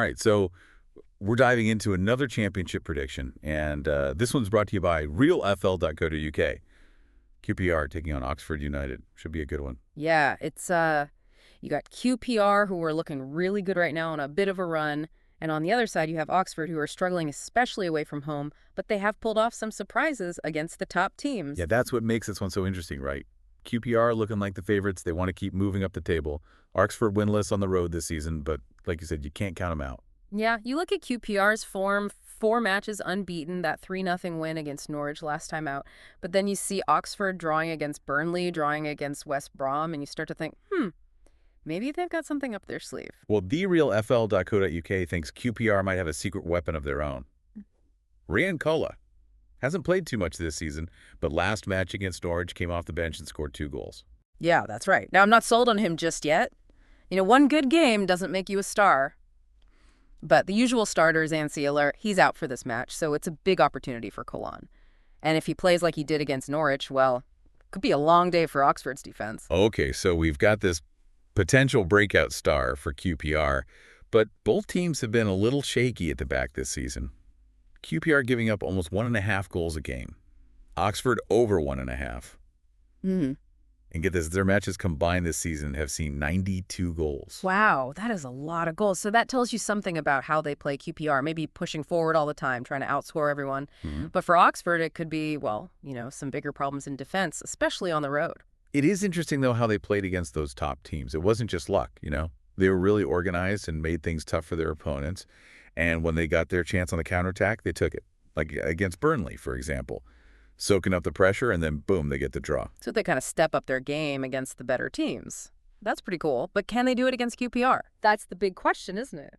right, so we're diving into another championship prediction, and this one's brought to you by realfl.co.uk. QPR taking on Oxford United. Should be a good one. Yeah, it's you got QPR who are looking really good right now on a bit of a run, and on the other side you have Oxford who are struggling especially away from home, but they have pulled off some surprises against the top teams. Yeah, that's what makes this one so interesting, right? QPR looking like the favorites. They want to keep moving up the table. Oxford winless on the road this season, but like you said, you can't count them out. Yeah, you look at QPR's form, 4 matches unbeaten, that 3-0 win against Norwich last time out. But then you see Oxford drawing against Burnley, drawing against West Brom, and you start to think, maybe they've got something up their sleeve. Well, therealfl.co.uk thinks QPR might have a secret weapon of their own. Ryan Cola hasn't played too much this season, but last match against Norwich came off the bench and scored 2 goals. Yeah, that's right. Now, I'm not sold on him just yet. You know, one good game doesn't make you a star. But the usual starters, Sealer, he's out for this match, so it's a big opportunity for Colan. And if he plays like he did against Norwich, well, it could be a long day for Oxford's defense. Okay, so we've got this potential breakout star for QPR, but both teams have been a little shaky at the back this season. QPR giving up almost 1.5 goals a game. Oxford over 1.5. And get this, their matches combined this season have seen 92 goals. Wow, that is a lot of goals. So that tells you something about how they play QPR, maybe pushing forward all the time, trying to outscore everyone. But for Oxford, it could be, well, some bigger problems in defense, especially on the road. It is interesting, though, how they played against those top teams. It wasn't just luck, They were really organized and made things tough for their opponents. And when they got their chance on the counterattack, they took it. Like against Burnley, for example. Soaking up the pressure, and then, boom, they get the draw. So they kind of step up their game against the better teams. That's pretty cool. But can they do it against QPR? That's the big question, isn't it?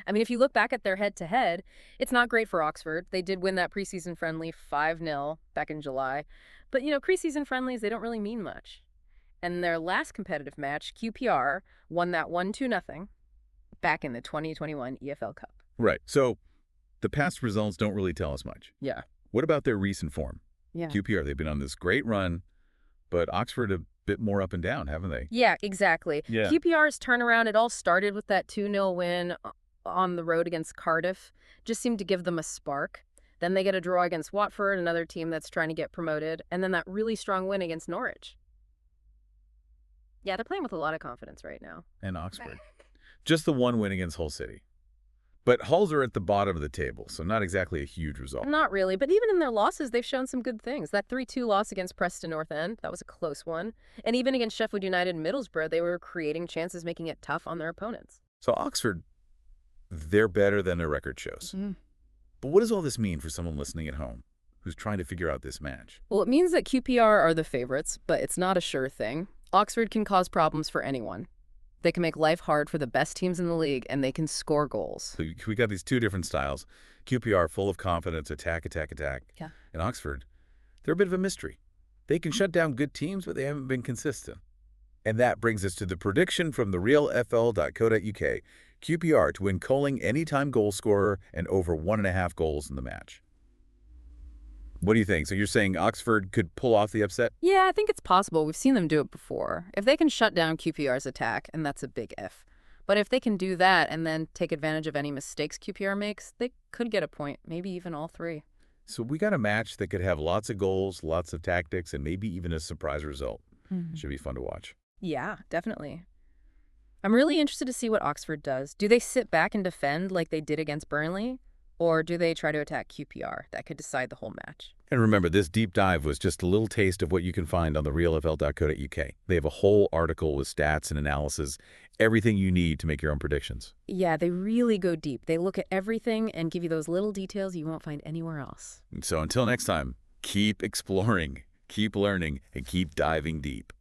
I mean, if you look back at their head-to-head, it's not great for Oxford. They did win that preseason friendly 5-0 back in July. But, preseason friendlies, they don't really mean much. And their last competitive match, QPR, won that 1-2-0 back in the 2021 EFL Cup. Right. So the past results don't really tell us much. Yeah. What about their recent form? Yeah. QPR, they've been on this great run, but Oxford a bit more up and down, haven't they? Yeah, exactly. Yeah. QPR's turnaround, it all started with that 2-0 win on the road against Cardiff. Just seemed to give them a spark. Then they get a draw against Watford, another team that's trying to get promoted, and then that really strong win against Norwich. Yeah, they're playing with a lot of confidence right now. And Oxford. Just the one win against Hull City. But Hulls are at the bottom of the table, so not exactly a huge result. Not really, but even in their losses, they've shown some good things. That 3-2 loss against Preston North End, that was a close one. And even against Sheffield United and Middlesbrough, they were creating chances, making it tough on their opponents. So Oxford, they're better than their record shows. But what does all this mean for someone listening at home who's trying to figure out this match? Well, it means that QPR are the favorites, but it's not a sure thing. Oxford can cause problems for anyone. They can make life hard for the best teams in the league, and they can score goals. So we got these two different styles. QPR, full of confidence, attack. Yeah. And Oxford, they're a bit of a mystery. They can shut down good teams, but they haven't been consistent. And that brings us to the prediction from the realfl.co.uk. QPR to win Coling anytime goal scorer and over 1.5 goals in the match. What do you think? So you're saying Oxford could pull off the upset? Yeah, I think it's possible. We've seen them do it before. If they can shut down QPR's attack, and that's a big if. But if they can do that and then take advantage of any mistakes QPR makes, they could get a point, maybe even all 3. So we got a match that could have lots of goals, lots of tactics, and maybe even a surprise result. Should be fun to watch. Yeah, definitely. I'm really interested to see what Oxford does. Do they sit back and defend like they did against Burnley? Or do they try to attack QPR? That could decide the whole match. And remember, this deep dive was just a little taste of what you can find on the realfl.co.uk. They have a whole article with stats and analysis, everything you need to make your own predictions. Yeah, they really go deep. They look at everything and give you those little details you won't find anywhere else. So until next time, keep exploring, keep learning, and keep diving deep.